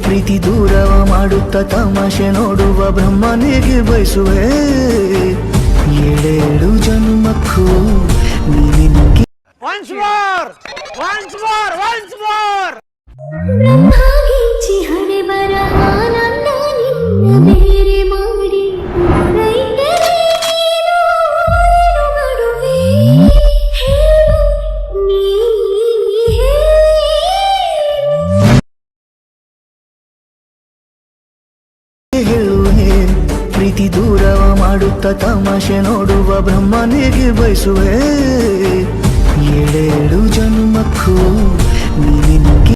ಪ್ರೀತಿ ದೂರವ ಮಾಡುತ್ತ ತಮಾಷೆ ನೋಡುವ ಬ್ರಹ್ಮನಿಗೆ ಬಯಸುವೆ ಏಳೇಳು ಜನ್ಮಕ್ಕೂ ನೀನಿನಗೆ ಬ್ರಹ್ಮಗಿಂಚಿ ಹಣೆ ಬರಹ ನನ್ನ ನಿನ್ನ ಬೇರೆ ಮಾಡಿ ರೈತರೇ ಏನು ಮಾಡುವೆ ಹೇಳು ನೀ ಹೇಳುವೆ ಪ್ರೀತಿ ದೂರವ ಮಾಡುತ್ತ ತಮಾಷೆ ನೋಡುವ ಬ್ರಹ್ಮನಿಗೆ ಬಯಸುವೆ ಏಳೇಳು ಜನ್ಮಕ್ಕೂ ನೀನಿನಗೆ